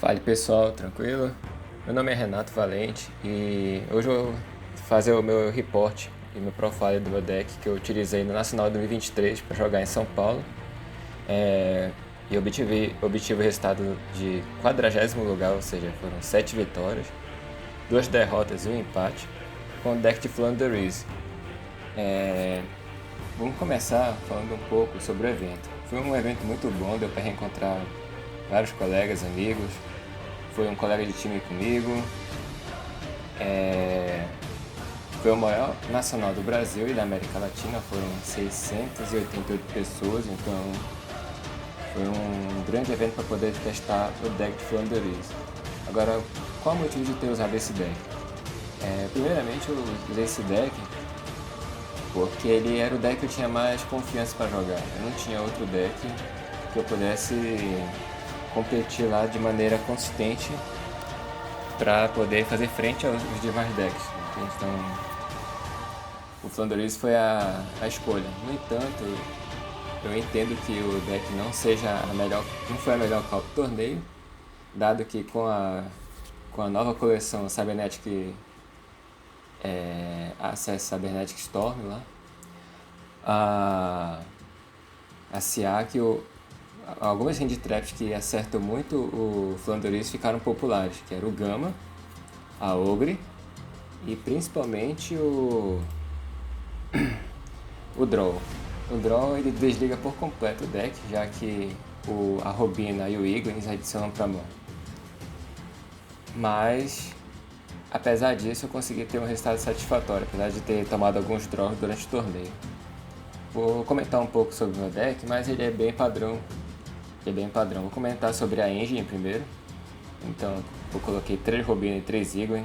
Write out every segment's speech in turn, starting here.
Fala pessoal, tranquilo? Meu nome é Renato Valente e hoje eu vou fazer o meu report e meu profile do meu deck que eu utilizei no Nacional 2023 para jogar em São Paulo. E obtive o resultado de 40º lugar, ou seja, foram 7 vitórias, 2 derrotas e um empate, com o deck de Flanders. Vamos começar falando um pouco sobre o evento. Foi um evento muito bom, deu para reencontrar vários colegas, amigos. Foi um colega de time comigo. Foi o maior nacional do Brasil e da América Latina, foram 688 pessoas, então foi um grande evento para poder testar o deck de Flanders. Agora, qual o motivo de ter usado esse deck? Primeiramente, eu usei esse deck porque ele era o deck que eu tinha mais confiança para jogar. Eu não tinha outro deck que eu pudesse competir lá de maneira consistente para poder fazer frente aos demais decks. Então, o Flanders foi a escolha. No entanto, eu entendo que o deck não foi a melhor call do torneio, dado que com a nova coleção Cybernetic Access Cybernetic Storm lá, a SIAC, algumas hand traps que acertam muito o Flanders ficaram populares, que era o Gama, a Ogre e principalmente o Draw. O Draw ele desliga por completo o deck, já que a Robina e o Ignis adicionam para a mão. Mas, apesar disso, eu consegui ter um resultado satisfatório, apesar de ter tomado alguns draws durante o torneio. Vou comentar um pouco sobre o meu deck, mas ele é bem padrão. Vou comentar sobre a engine primeiro. Então, eu coloquei 3 Robina e 3 Ignis.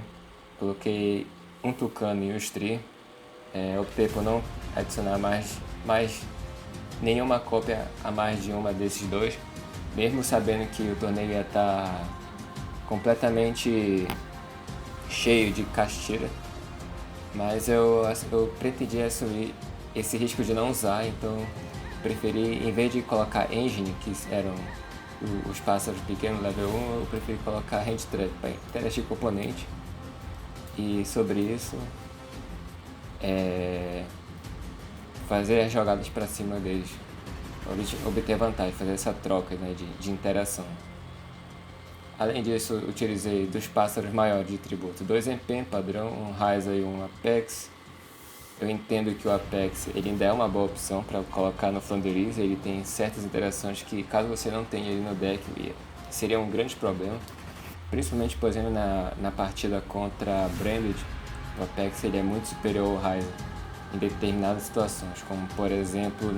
Coloquei um Tucano e um Stri. Optei por não adicionar mais nenhuma cópia a mais de uma desses dois, mesmo sabendo que o torneio ia estar completamente cheio de Castira, mas eu pretendi assumir esse risco de não usar, então preferi, em vez de colocar Engine, que eram os pássaros pequenos level 1, eu preferi colocar Hand Trap para interagir com o oponente, e sobre isso fazer as jogadas para cima deles, obter vantagem, fazer essa troca, né, de interação. Além disso, utilizei dos pássaros maiores de tributo, 2 MP padrão, um Raiza e um Apex. Eu entendo que o Apex ele ainda é uma boa opção para colocar no Flanders, ele tem certas interações que, caso você não tenha ele no deck, seria um grande problema. Principalmente, por exemplo, na partida contra Branded, o Apex ele é muito superior ao Raiza em determinadas situações, como por exemplo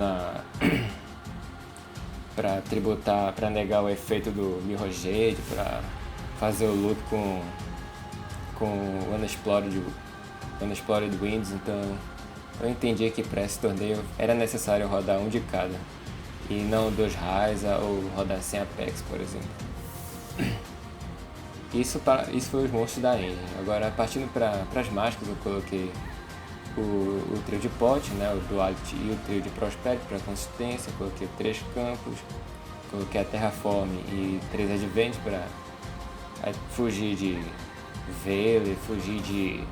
para tributar, para negar o efeito do Mirror Jade, para fazer o loop com Unexplored Winds. Então eu entendi que para esse torneio era necessário rodar um de cada e não 2 Raiza ou rodar sem Apex, por exemplo. Isso foi os monstros da engine. Agora, partindo para as mágicas, eu coloquei o trio de pote, né, o Duality e o trio de Prospect para consistência. Coloquei 3 campos, coloquei a Terraform e 3 Advent para fugir de Veil, fugir de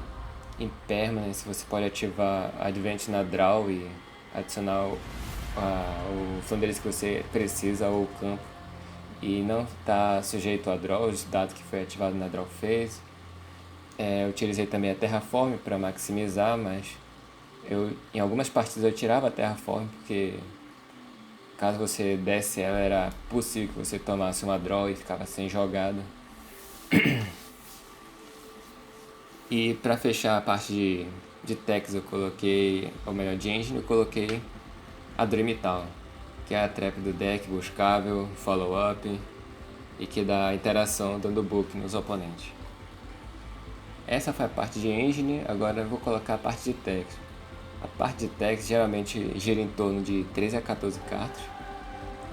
Impermanence. Você pode ativar Advent na Draw e adicionar o Flanders que você precisa ao campo e não está sujeito a draws, dado que foi ativado na Draw Phase. Eu utilizei também a Terraform para maximizar, mas em algumas partidas eu tirava a Terraform porque caso você desse ela era possível que você tomasse uma draw e ficava sem jogada. E para fechar a parte de techs eu coloquei, ou melhor, de engine, eu coloquei a Dream Town, que é a trap do deck, buscável, follow-up e que dá interação dando book nos oponentes. Essa foi a parte de engine, agora eu vou colocar a parte de text. A parte de text geralmente gira em torno de 13 a 14 cartas.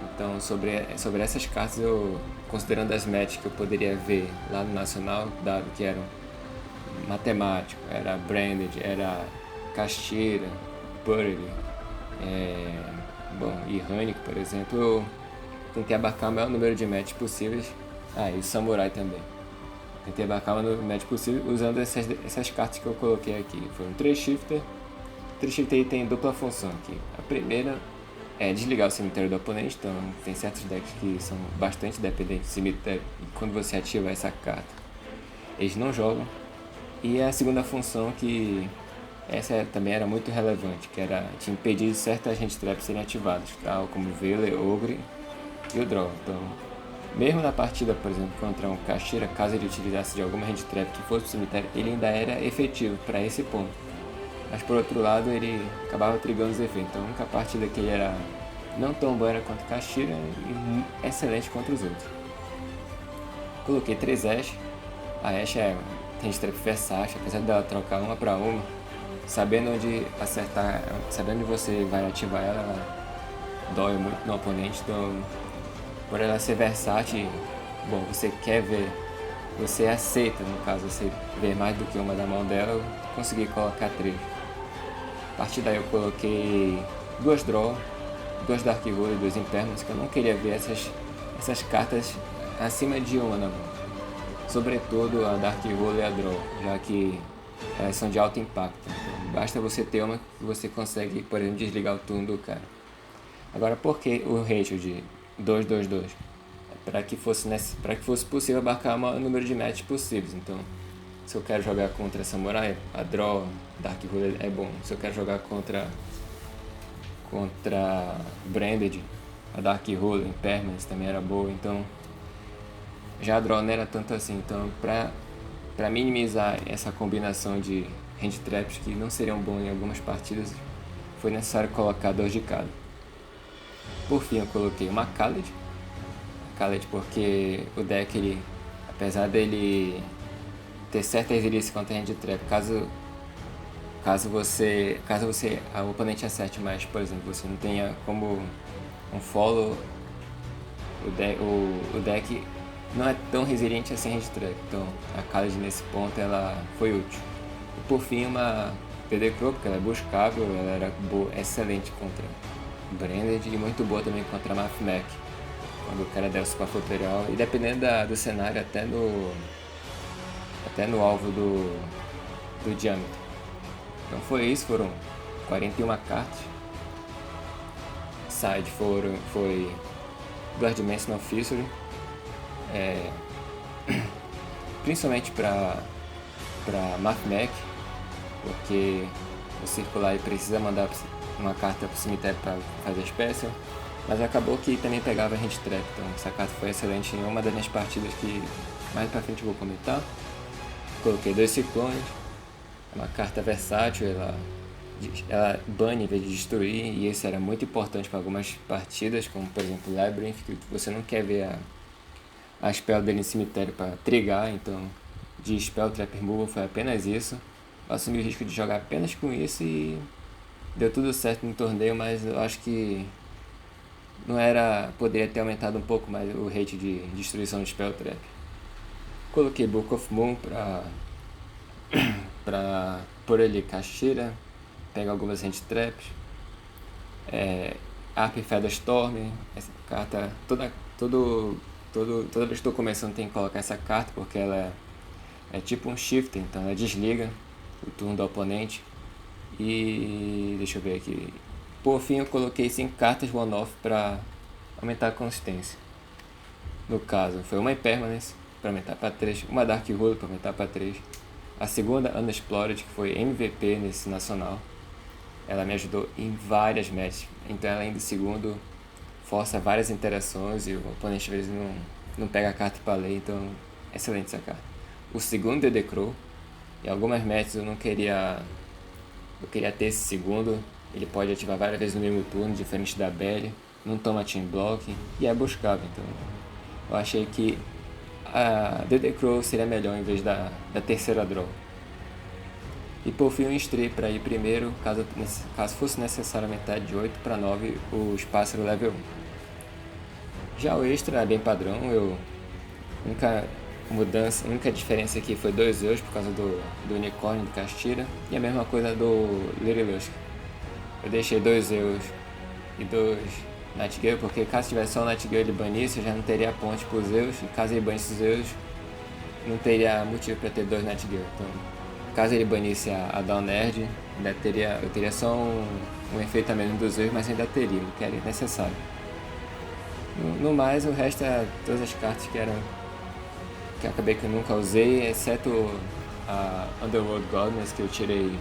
Então sobre essas cartas, considerando as matches que eu poderia ver lá no Nacional, dado que eram Matemático, era Branded, era Castira, Purdy, e Hunnic, por exemplo, eu tentei abarcar o maior número de matches possíveis Ah, e o Samurai também. Tentei abarcar o número médio possível usando essas cartas que eu coloquei aqui. Foram 3 shifter. 3 shifter aí tem dupla função aqui. A primeira é desligar o cemitério do oponente, então tem certos decks que são bastante dependentes do cemitério. E quando você ativa essa carta, eles não jogam. E a segunda função, que essa também era muito relevante, que era te impedir certas hand traps serem ativadas, tal como Veiler, Ogre e o Draw. Então, mesmo na partida, por exemplo, contra um Kashtira, caso ele utilizasse de alguma hand trap que fosse pro cemitério, ele ainda era efetivo para esse ponto. Mas por outro lado, ele acabava trigando os efeitos. Então, a única partida que ele era não tão boa era contra o Kashtira e excelente contra os outros. Coloquei 3 Ashe. A Ashe é hand trap versátil, apesar dela trocar uma para uma, sabendo onde acertar, sabendo onde você vai ativar ela, ela dói muito no oponente. Então, por ela ser versátil, bom, você quer ver, você aceita, no caso, você ver mais do que uma da mão dela, eu consegui colocar 3. A partir daí eu coloquei 2 Draw, 2 Dark Hole e 2 Impermanence, que eu não queria ver essas cartas acima de uma na mão. Sobretudo a Dark Hole e a Draw, já que elas são de alto impacto. Então, basta você ter uma que você consegue, por exemplo, desligar o turno do cara. Agora, por que o ratio de 2-2-2? Para que fosse possível abarcar o maior número de matches possíveis. Então, se eu quero jogar contra Samurai, a Draw, Dark Hole é bom. Se eu quero jogar contra Branded, a Dark Hole, Impermanence também era boa. Então, já a Draw não era tanto assim. Então, para minimizar essa combinação de hand traps que não seriam bons em algumas partidas, foi necessário colocar 2 de cada. Por fim, eu coloquei uma Khaled porque o deck, ele, apesar dele ter certa resiliência contra hand trap, caso o oponente acerte mais, por exemplo, você não tenha como um follow, o deck não é tão resiliente assim hand trap. Então a Khaled nesse ponto ela foi útil. E por fim, uma PD Crow, porque ela é buscável, ela era boa, excelente contra Branded e muito boa também contra Mathmech, quando o cara desce com a Futerial, e dependendo do cenário, até no alvo do diâmetro. Então foi isso, foram 41 cartas. Side foi Blood Dimensional Fissure, principalmente para Mathmech, porque o circular precisa mandar uma carta pro cemitério para fazer special, mas acabou que também pegava hand trap, então essa carta foi excelente em uma das minhas partidas que mais pra frente eu vou comentar. Coloquei 2 ciclones, uma carta versátil, ela bane em vez de destruir, e esse era muito importante para algumas partidas, como por exemplo Labyrinth, que você não quer ver a spell dele em cemitério para trigar, então de spell trap removal foi apenas isso. Eu assumi o risco de jogar apenas com isso e deu tudo certo no torneio, mas eu acho que poderia ter aumentado um pouco mais o rate de destruição de spell trap. Coloquei Book of Moon pra pôr ele Kashtira, pegar algumas hand traps, Arp Feather Storm, essa carta, toda vez que estou começando tem que colocar essa carta, porque ela é tipo um shifter, então ela desliga o turno do oponente. E deixa eu ver aqui, por fim eu coloquei 5 cartas one-off para aumentar a consistência. No caso, foi uma Impermanence para aumentar para 3, uma Dark Hole para aumentar para 3, a segunda Unexplored, que foi MVP nesse nacional, ela me ajudou em várias matches, então ela ainda em segundo força várias interações e o oponente às vezes não pega a carta para ler, então excelente essa carta. O segundo DD Crow, em algumas matches eu queria ter esse segundo, ele pode ativar várias vezes no mesmo turno, diferente da Belly, não toma team block e é buscável, então eu achei que a DD Crow seria melhor em vez da terceira draw. E por fim eu instrei para ir primeiro, caso fosse necessário aumentar de 8 para 9 os pássaros level 1. Já o extra é bem padrão, a única diferença aqui foi 2 Eus por causa do unicórnio de Kashtira, e a mesma coisa do Little Lusk. Eu deixei 2 Eus e 2 Nightingale, porque caso tivesse só o Nightingale ele banisse, eu já não teria ponte para os Zeus, e caso ele banisse os Zeus, não teria motivo para ter 2 Nightingale. Então, caso ele banisse a Down Nerd, eu teria só um efeito a menos dos Zeus, mas ainda teria, o que era necessário. No mais, o resto é todas as cartas que acabei que eu nunca usei, exceto a Underworld Godness, que eu tirei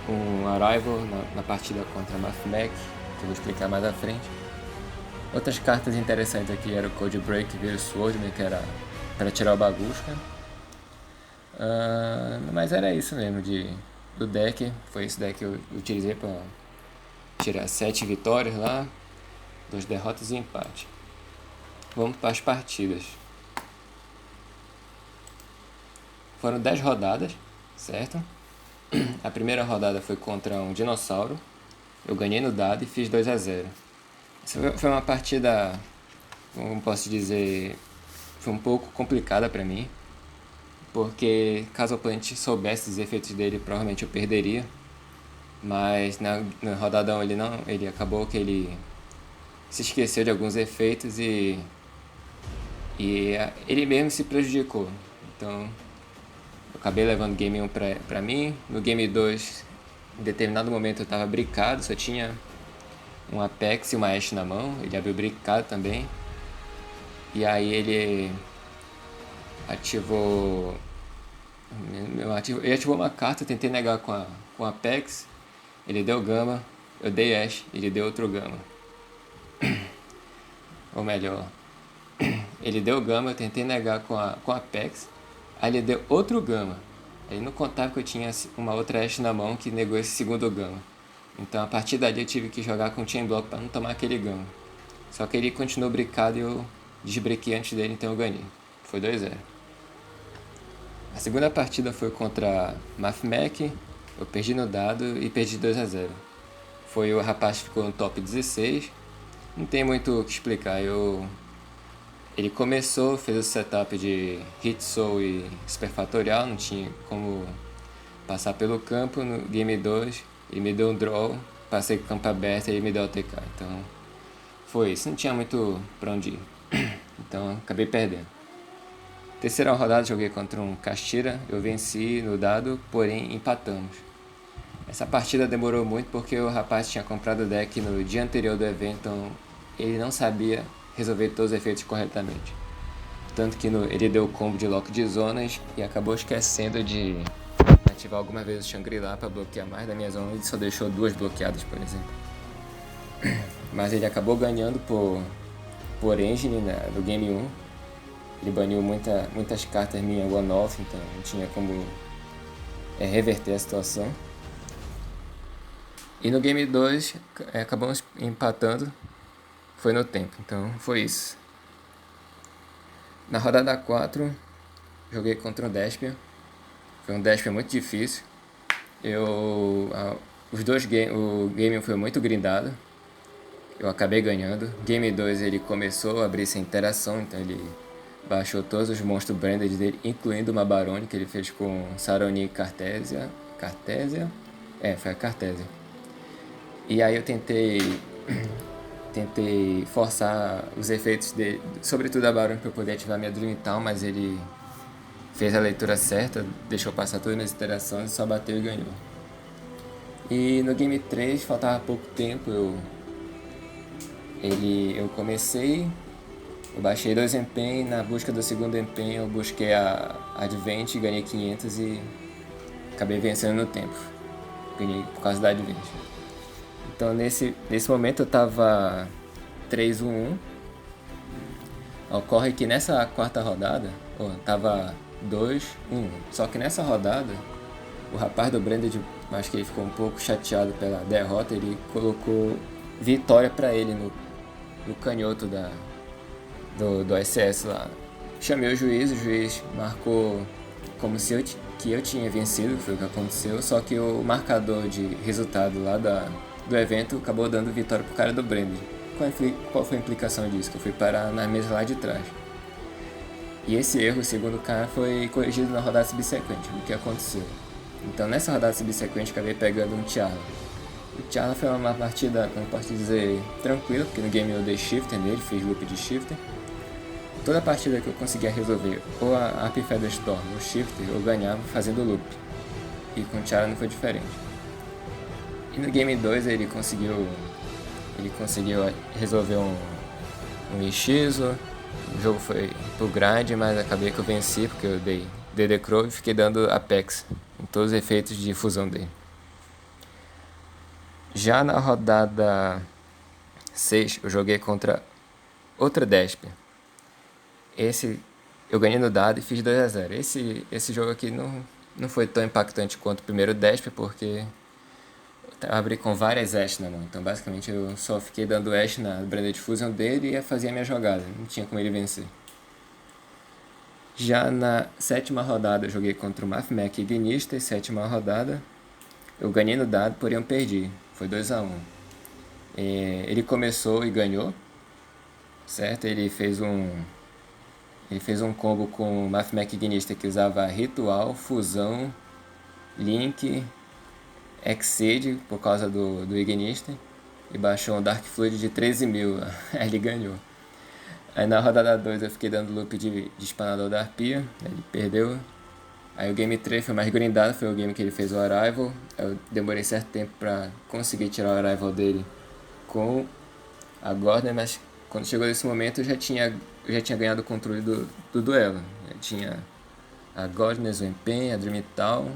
um Arrival na partida contra a Mathmech, que eu vou explicar mais à frente. Outras cartas interessantes aqui eram o Code Break e o Swordman, que era para tirar o Baguska. Mas era isso mesmo do deck. Foi esse deck que eu utilizei para tirar 7 vitórias lá, 2 derrotas e empate. Vamos para as partidas. Foram 10 rodadas, certo? A primeira rodada foi contra um dinossauro. Eu ganhei no dado e fiz 2-0. Essa foi uma partida, como posso dizer, foi um pouco complicada para mim, porque caso o oponente soubesse os efeitos dele, provavelmente eu perderia. Mas na rodada ele acabou que ele se esqueceu de alguns efeitos e ele mesmo se prejudicou. Então eu acabei levando game 1 pra mim. No game 2, em determinado momento eu estava brincado, só tinha um Apex e uma Ashe na mão. Ele abriu brincado também. E aí ele ativou uma carta, eu tentei negar com a Apex. Ele deu Gama, eu dei Ashe, ele deu outro Gama. Ou melhor, ele deu Gama, eu tentei negar com a Apex. Aí ele deu outro Gama. Ele não contava que eu tinha uma outra Ashe na mão que negou esse segundo Gama. Então a partir dali eu tive que jogar com Chain Block para não tomar aquele Gama. Só que ele continuou brincado e eu desbrequei antes dele, então eu ganhei. Foi 2-0. A segunda partida foi contra Mathmech. Eu perdi no dado e perdi 2-0. Foi o rapaz que ficou no top 16. Não tem muito o que explicar. Ele começou, fez o setup de Hit Soul e Superfatorial, não tinha como passar pelo campo. No game 2 ele me deu um draw, passei com o campo aberto e ele me deu o TK. Então foi isso, não tinha muito pra onde ir. Então acabei perdendo. Terceira rodada joguei contra um Kashira, eu venci no dado, porém empatamos. Essa partida demorou muito porque o rapaz tinha comprado o deck no dia anterior do evento, então ele não sabia resolver todos os efeitos corretamente. Tanto que ele deu o combo de lock de zonas e acabou esquecendo de ativar alguma vez o Shangri-La para bloquear mais da minha zona. Ele só deixou 2 bloqueadas, por exemplo. Mas ele acabou ganhando por engine no game 1. Ele baniu muitas cartas minhas one-off, então não tinha como reverter a situação. E no game 2 acabamos empatando, foi no tempo, então foi isso. Na rodada 4 joguei contra um Despia, foi um Despia muito difícil. O game foi muito grindado, eu acabei ganhando. Game 2 ele começou a abrir essa interação, então ele baixou todos os monstros branded dele, incluindo uma Barone que ele fez com Saroni e Cartesia. Foi a Cartesia. E aí eu tentei forçar os efeitos dele, sobretudo a Barone, para eu poder ativar minha Dream Town, mas ele fez a leitura certa, deixou passar todas as minhas interações, só bateu e ganhou. E no game 3 faltava pouco tempo, eu comecei, eu baixei 2 empenhos, na busca do segundo empenho eu busquei a Advent, ganhei 500 e acabei vencendo no tempo. Ganhei por causa da Advent. Então nesse momento eu tava 3-1-1. Ocorre que nessa quarta rodada, tava 2-1. Só que nessa rodada, o rapaz do Branded, acho que ele ficou um pouco chateado pela derrota, ele colocou vitória pra ele no canhoto do SS lá. Chamei o juiz marcou como se eu tinha vencido, foi o que aconteceu, só que o marcador de resultado lá do evento acabou dando vitória pro cara do Branded. Qual foi a implicação disso? Que eu fui parar na mesa lá de trás. E esse erro, segundo o cara, foi corrigido na rodada subsequente, o que aconteceu. Então nessa rodada subsequente acabei pegando um Tiarla. O Charla foi uma partida, como eu posso dizer, tranquila, porque no game eu dei shifter nele, fiz loop de shifter. Toda partida que eu conseguia resolver ou a Arp Feather Storm ou shifter, eu ganhava fazendo loop. E com o Charla não foi diferente. E no game 2 ele conseguiu resolver um Ishizo. O jogo foi pro grind, mas acabei que eu venci porque eu dei DD Crow e fiquei dando Apex em todos os efeitos de fusão dele. Já na rodada 6 eu joguei contra outra Desp. Esse eu ganhei no dado e fiz 2-0. Esse jogo aqui não foi tão impactante quanto o primeiro Desp, porque eu abri com várias Ashe na mão. Então basicamente eu só fiquei dando Ashe na Branded Fusion dele e fazia a minha jogada. Não tinha como ele vencer. Já na 7ª rodada eu joguei contra o Mathmech Ignista. E 7ª rodada eu ganhei no dado, porém eu perdi. Foi 2-1. Ele começou e ganhou, certo? Ele fez um combo com o Mathmech Ignista que usava Ritual, Fusão, Link, Exceed por causa do Ignista e baixou um Dark Fluid de 13.000. Aí ele ganhou. Aí na rodada 2 eu fiquei dando loop de Espanador da Arpia, ele perdeu. Aí o game 3 foi mais grindado, foi o game que ele fez o Arrival. Eu demorei certo tempo pra conseguir tirar o Arrival dele com a Gordon, mas quando chegou nesse momento eu já tinha ganhado o controle do duelo. Eu tinha a Gordon, o Empen, a Dreamtal,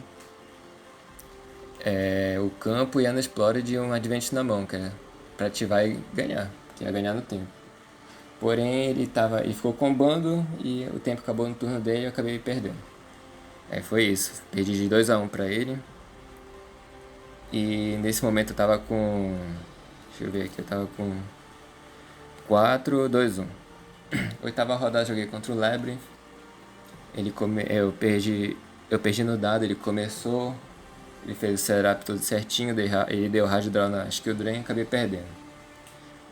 o campo e a Unexplored de um Advent na mão, que era pra ativar e ganhar, que ia ganhar no tempo. Porém ele ficou combando e o tempo acabou no turno dele e eu acabei perdendo. Aí foi isso, perdi de 2-1 pra ele. E nesse momento eu tava com... Deixa eu ver aqui, eu tava com 4-2-1. 8ª rodada joguei contra o Labyrinth. Eu perdi no dado, ele começou, ele fez o setup todo certinho, ele deu Hard Draw na Skill Drain e acabei perdendo.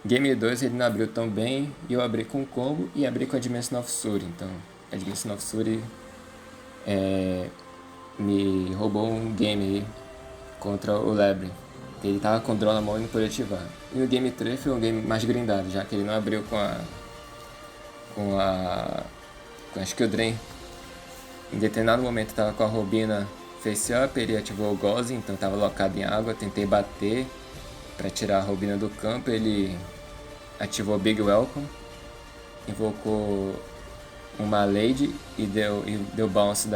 Game 2 ele não abriu tão bem, e eu abri com combo e abri com a Dimension of Suri. Então, a Dimension of Suri me roubou um game aí contra o Labyrinth. Ele tava com o draw na mão e não podia ativar. E no game 3 foi um game mais grindado, já que ele não abriu com a Skill Drain. Em determinado momento eu tava com a Robina face up, ele ativou o Gauze, então tava locado em água, tentei bater para tirar a Robina do campo, ele ativou Big Welcome, invocou uma Lady e deu bounce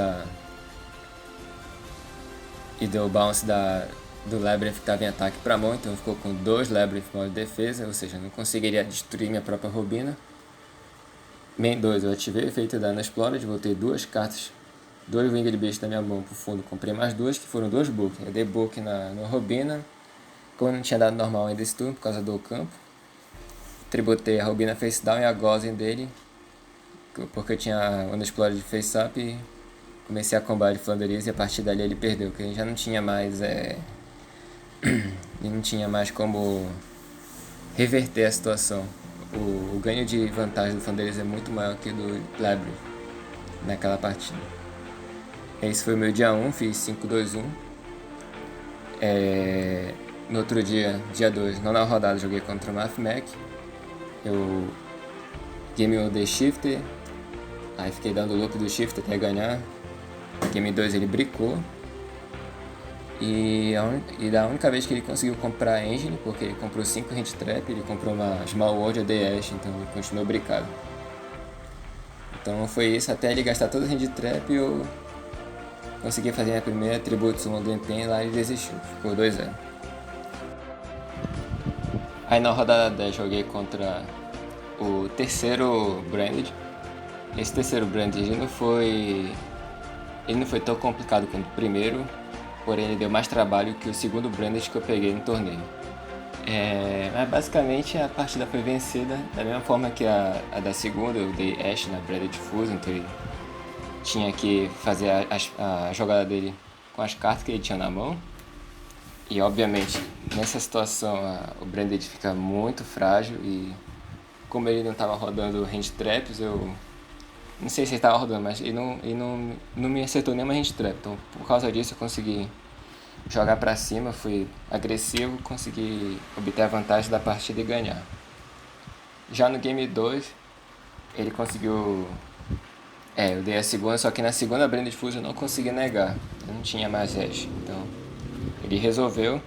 do Labyrinth que estava em ataque para mão, então ficou com 2 Labyrinth modo de defesa, ou seja, não conseguiria destruir minha própria Robina. Main 2 eu ativei o efeito da Unexplored, voltei 2 cartas, 2 Winged Beasts da minha mão pro fundo, comprei mais 2 que foram 2 book. Eu dei book na Robina, como não tinha dado normal ainda esse turno por causa do campo, tributei a Robina face down e a Gozen dele, porque eu tinha a Unexplored face up e comecei a combar de Flanderias e a partir dali ele perdeu, porque ele já não tinha mais ele não tinha mais como reverter a situação. O ganho de vantagem do Flanderias é muito maior que do Labyrinth naquela partida. Esse foi o meu dia 1, fiz 5-2-1. No outro dia, dia 2, na rodada, joguei contra o Mathmech. Eu game 1 dei shifter, aí fiquei dando loop do shifter até ganhar. Game 2 ele bricou. E da única vez que ele conseguiu comprar a engine, porque ele comprou 5 hand trap, ele comprou uma Small World AD Ashe, então ele continuou bricado. Então foi isso, até ele gastar todo o hand trap eu consegui fazer minha primeira Tribute Summon do Empenho lá e desistiu, ficou 2-0. Aí na rodada 10 joguei contra o terceiro Branded. Esse terceiro Branded ele não foi tão complicado quanto o primeiro, porém ele deu mais trabalho que o segundo Branded que eu peguei no torneio. Mas basicamente a partida foi vencida da mesma forma que a da segunda. Eu dei Ashe na Branded Fusion, então ele tinha que fazer a jogada dele com as cartas que ele tinha na mão. E obviamente nessa situação o Branded fica muito frágil e como ele não estava rodando hand traps, eu não sei se ele estava rodando, mas ele não me acertou nenhuma hand trap, então por causa disso eu consegui jogar pra cima, fui agressivo, consegui obter a vantagem da partida e ganhar. Já no Game 2, ele conseguiu... eu dei a segunda, só que na segunda Branded Fusion eu não consegui negar. Eu não tinha mais hash, então... Ele resolveu.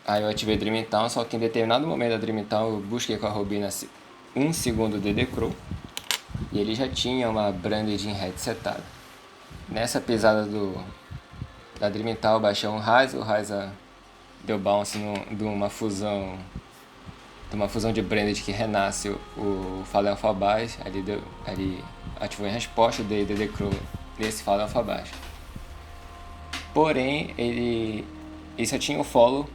Aí eu ativei Dream Town, só que em determinado momento da Dream Town eu busquei com a Robina 1 segundo de Crow. E ele já tinha uma Branded in Red setada. Nessa pisada da Dream Town eu baixei um Ryza, o Ryza deu bounce de uma fusão de Branded que renasce o Fallen Alpha Bass. Ali ativou em resposta, dei DD Crow nesse Fallen Alpha Bass. Porém, ele só tinha o follow,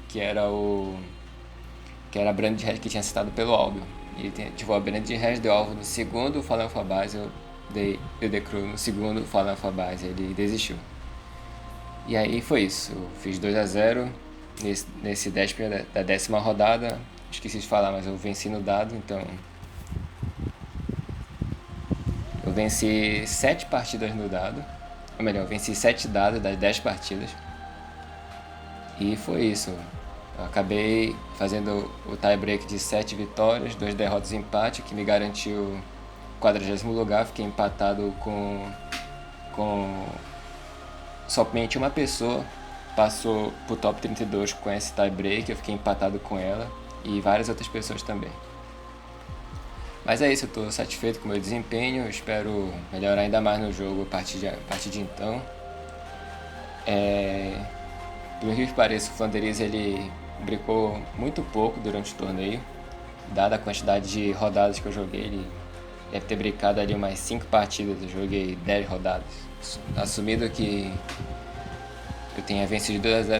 que era a Brand de Red que tinha citado pelo Albion. Ele ativou a Brand de Red, deu alvo no segundo Fallen Alpha Base, eu dei DD Crew no segundo Fallen Alpha Base, ele desistiu. E aí foi isso, eu fiz 2-0 nesse 10º da 10ª rodada, esqueci de falar, mas eu venci no dado, então... Eu venci 7 partidas no dado, ou melhor, eu venci 7 dados das 10 partidas. E foi isso. Eu acabei fazendo o tie-break de 7 vitórias, 2 derrotas e empate, que me garantiu o 40º lugar. Fiquei empatado com somente uma pessoa. Passou pro top 32 com esse tie-break, eu fiquei empatado com ela e várias outras pessoas também. Mas é isso, eu estou satisfeito com o meu desempenho, espero melhorar ainda mais no jogo a partir de então. Por incrível que pareça, o Flanderiz ele brincou muito pouco durante o torneio. Dada a quantidade de rodadas que eu joguei, ele deve ter brincado ali umas 5 partidas, eu joguei 10 rodadas. Assumindo que eu tenha vencido 2-0,